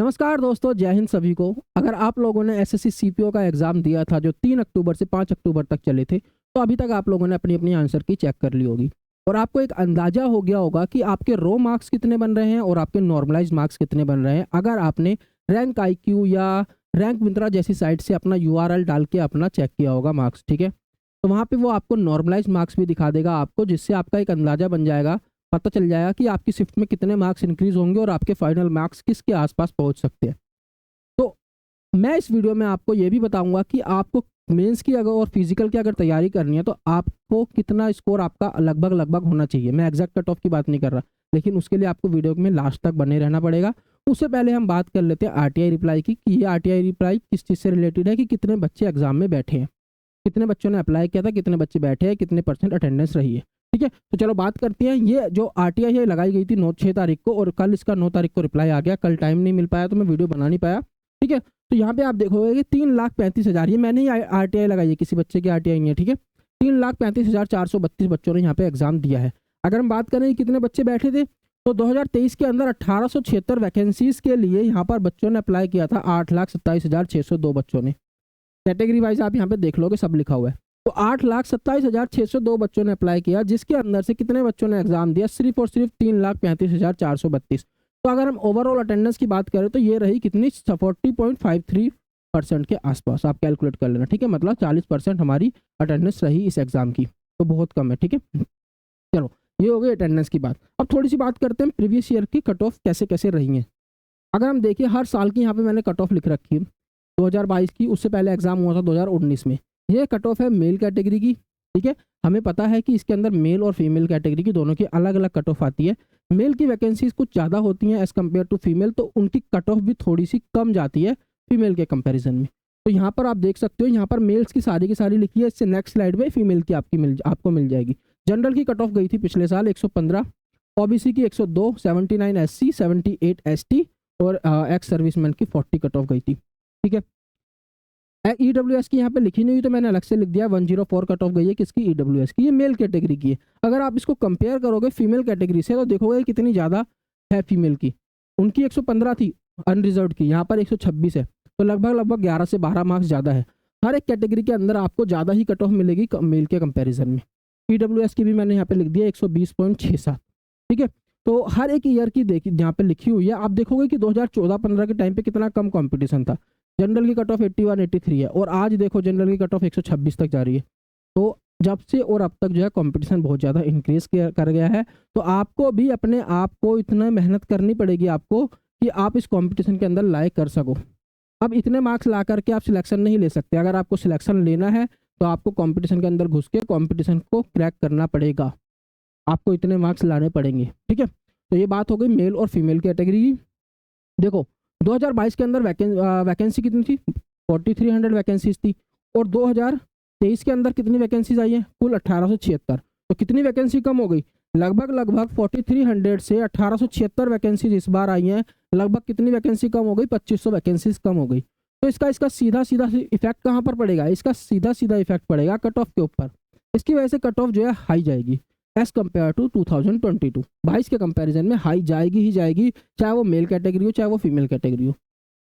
नमस्कार दोस्तों, जय हिंद सभी को। अगर आप लोगों ने एसएससी सीपीओ का एग्ज़ाम दिया था जो 3 अक्टूबर से 5 अक्टूबर तक चले थे, तो अभी तक आप लोगों ने अपनी अपनी आंसर की चेक कर ली होगी और आपको एक अंदाज़ा हो गया होगा कि आपके रो मार्क्स कितने बन रहे हैं और आपके नॉर्मलाइज मार्क्स कितने बन रहे हैं, अगर आपने रैंक आईक्यू या रैंक मिंत्रा जैसी साइट से अपना यूआरएल डाल के अपना चेक किया होगा मार्क्स। ठीक है, तो वहाँ पे वो आपको नॉर्मलाइज मार्क्स भी दिखा देगा आपको, जिससे आपका एक अंदाज़ा बन जाएगा, पता चल जाएगा कि आपकी शिफ्ट में कितने मार्क्स इंक्रीज होंगे और आपके फाइनल मार्क्स किसके आसपास पहुँच सकते हैं। तो मैं इस वीडियो में आपको ये भी बताऊंगा कि आपको मेंस की अगर और फिजिकल की अगर तैयारी करनी है तो आपको कितना स्कोर आपका लगभग लगभग होना चाहिए। मैं एग्जैक्ट कट ऑफ की बात नहीं कर रहा, लेकिन उसके लिए आपको वीडियो में लास्ट तक बने रहना पड़ेगा। उससे पहले हम बात कर लेते हैं आरटीआई रिप्लाई की, कि ये आरटीआई रिप्लाई किस चीज़ से रिलेटेड है, कि कितने बच्चे एग्जाम में बैठे हैं, कितने बच्चों ने अप्लाई किया था, कितने बच्चे बैठे हैं, कितने % अटेंडेंस रही है। ठीक है, तो चलो बात करते हैं। ये जो आरटीआई है लगाई गई थी 6 तारीख को और कल इसका 9 तारीख को रिप्लाई आ गया। कल टाइम नहीं मिल पाया तो मैं वीडियो बना नहीं पाया। ठीक है, तो यहाँ पे आप देखोगे कि 3,35,000, ये मैंने ही आरटीआई लगाई है, किसी बच्चे की आरटीआई नहीं है। ठीक है, 3,35,432 बच्चों ने यहाँ पे एग्जाम दिया है। अगर हम बात करें कितने बच्चे बैठे थे, तो 2023 के अंदर 1876 वैकेंसीज के लिए यहाँ पर बच्चों ने अप्लाई किया था। 8,27,602 बच्चों ने, कैटेगरी वाइज आप यहाँ पे देख लोगे सब लिखा हुआ है। तो 8,27,602 बच्चों ने अप्लाई किया, जिसके अंदर से कितने बच्चों ने एग्जाम दिया, सिर्फ और सिर्फ 3,35,432। तो अगर हम ओवरऑल अटेंडेंस की बात करें तो ये रही कितनी, 40.53% के आसपास। आप कैलकुलेट कर लेना। ठीक है, मतलब 40% हमारी अटेंडेंस रही इस एग्जाम की, तो बहुत कम है। ठीक है, चलो ये हो गई अटेंडेंस की बात। अब थोड़ी सी बात करते हैं प्रीवियस ईयर की कट ऑफ कैसे कैसे रही है। अगर हम देखिए हर साल की यहाँ पे मैंने कट ऑफ लिख रखी है 2022 की, उससे पहले एग्जाम हुआ था 2019 में। ये कट ऑफ है मेल कैटेगरी की। ठीक है, हमें पता है कि इसके अंदर मेल और फीमेल कैटेगरी की दोनों की अलग अलग कट ऑफ आती है। मेल की वैकेंसीज कुछ ज़्यादा होती हैं एज़ कम्पेयर टू फीमेल, तो उनकी कट ऑफ भी थोड़ी सी कम जाती है फीमेल के कंपैरिजन में। तो यहाँ पर आप देख सकते हो, यहाँ पर मेल्स की सारी लिखी है। इससे नेक्स्ट स्लाइड में फीमेल की आपको मिल जाएगी। जनरल की कट ऑफ गई थी पिछले साल 115, ओबीसी की 102, 79 एससी, 78 एसटी और एक्स सर्विसमैन की 40 कट ऑफ गई थी। ठीक है, ईडब्ल्यूएस की यहाँ पे लिखी नहीं हुई तो मैंने अलग से लिख दिया। 104 कट ऑफ गई है किसकी, ईडब्ल्यूएस की। ये मेल कैटेगरी की है। अगर आप इसको कंपेयर करोगे फीमेल कैटेगरी से तो देखोगे कितनी ज़्यादा है फीमेल की। उनकी 115 थी अनरिजर्व की, यहाँ पर 126 है, तो लगभग लगभग 11 से 12 मार्क्स ज़्यादा है। हर एक कैटेगरी के अंदर आपको ज़्यादा ही कट ऑफ मिलेगी मेल के कंपेरिजन में। ईडब्ल्यूएस की भी मैंने यहाँ पे लिख दिया 120.67। ठीक है, तो हर एक ईयर की देखिए यहाँ पे लिखी हुई है। आप देखोगे कि 2014-15 के टाइम पे कितना कम कंपटीशन था। जनरल की कट ऑफ 81 83 है और आज देखो जनरल की कट ऑफ 126 तक जा रही है। तो जब से और अब तक जो है कंपटीशन बहुत ज़्यादा इंक्रीज कर गया है। तो आपको भी अपने आप को इतना मेहनत करनी पड़ेगी आपको कि आप इस कंपटीशन के अंदर लायक कर सको। अब इतने मार्क्स ला करके आप सिलेक्शन नहीं ले सकते। अगर आपको सिलेक्शन लेना है तो आपको कंपटीशन के अंदर घुस के कंपटीशन को क्रैक करना पड़ेगा, आपको इतने मार्क्स लाने पड़ेंगे। ठीक है, तो ये बात हो गई मेल और फीमेल कैटेगरी की। देखो 2022 के अंदर वैकेंसी कितनी थी, 4300 वैकेंसीज थी और 2023 के अंदर कितनी वैकेंसीज आई हैं, कुल 1876। तो कितनी वैकेंसी कम हो गई, लगभग लगभग 4300 से 1876 वैकेंसीज इस बार आई हैं। लगभग कितनी वैकेंसी कम हो गई, 2500 वैकेंसीज कम हो गई। तो इसका सीधा सीधा इफेक्ट कहाँ पर पड़ेगा, इसका सीधा सीधा इफेक्ट पड़ेगा कट ऑफ के ऊपर। इसकी वजह से कट ऑफ जो है हाई जाएगी एज कम्पेयर टू 2022। 22 के कंपैरिजन में हाई जाएगी ही जाएगी, चाहे वो मेल कैटेगरी हो चाहे वो फीमेल कैटेगरी हो।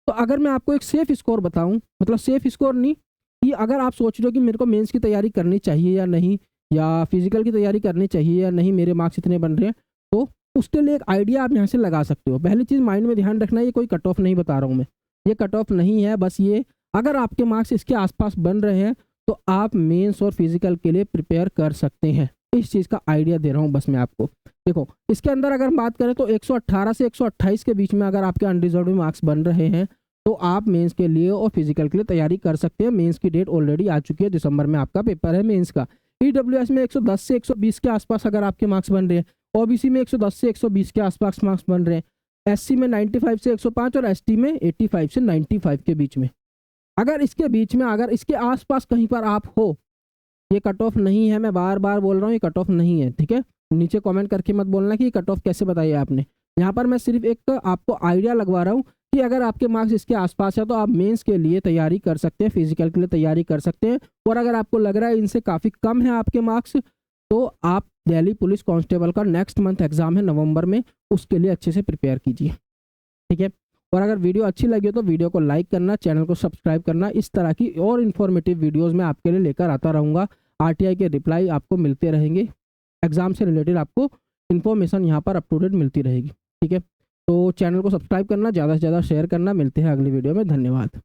तो अगर मैं आपको एक सेफ स्कोर बताऊं, मतलब सेफ स्कोर नहीं, कि अगर आप सोच रहे हो कि मेरे को मेंस की तैयारी करनी चाहिए या नहीं, या फिजिकल की तैयारी करनी चाहिए या नहीं, मेरे मार्क्स इतने बन रहे हैं, तो उसके लिए एक आइडिया आप यहाँ से लगा सकते हो। पहली चीज़ माइंड में ध्यान रखना, ये कोई कट ऑफ नहीं बता रहा हूँ मैं, ये कट ऑफ नहीं है। बस ये अगर आपके मार्क्स इसके आसपास बन रहे हैं तो आप मेंस और फिजिकल के लिए प्रिपेयर कर सकते हैं। इस चीज़ का आइडिया दे रहा हूँ बस मैं आपको। देखो इसके अंदर अगर बात करें तो 118 से 128 के बीच में अगर आपके अनरिजर्व मार्क्स बन रहे हैं तो आप मेंस के लिए और फिजिकल के लिए तैयारी कर सकते हैं। मेंस की डेट ऑलरेडी आ चुकी है, दिसंबर में आपका पेपर है मेंस का। ईडब्ल्यूएस में 110 से 120 के आसपास अगर आपके मार्क्स बन रहे हैं, ओबीसी में 110 से 120 के आसपास मार्क्स बन रहे हैं, एससी में 95 से 105 और एसटी में 85 से 95 के बीच में। अगर इसके बीच में, अगर इसके आसपास कहीं पर आप हो, ये कट ऑफ नहीं है, मैं बार बार बोल रहा हूँ ये कट ऑफ नहीं है। ठीक है, नीचे कमेंट करके मत बोलना कि कट ऑफ कैसे बताइए आपने। यहाँ पर मैं सिर्फ एक आपको आइडिया लगवा रहा हूँ कि अगर आपके मार्क्स इसके आसपास है तो आप मेंस के लिए तैयारी कर सकते हैं, फिजिकल के लिए तैयारी कर सकते हैं। और अगर आपको लग रहा है इनसे काफ़ी कम है आपके मार्क्स, तो आप दिल्ली पुलिस कांस्टेबल का नेक्स्ट मंथ एग्जाम है नवंबर में, उसके लिए अच्छे से प्रिपेयर कीजिए। ठीक है, और अगर वीडियो अच्छी लगी हो तो वीडियो को लाइक करना, चैनल को सब्सक्राइब करना। इस तरह की और इन्फॉर्मेटिव वीडियोज़ मैं आपके लिए लेकर आता रहूँगा। RTI के रिप्लाई आपको मिलते रहेंगे, एग्ज़ाम से रिलेटेड आपको इन्फॉर्मेशन यहाँ पर अप टू डेट मिलती रहेगी। ठीक है, तो चैनल को सब्सक्राइब करना, ज़्यादा से ज़्यादा शेयर करना। मिलते हैं अगली वीडियो में, धन्यवाद।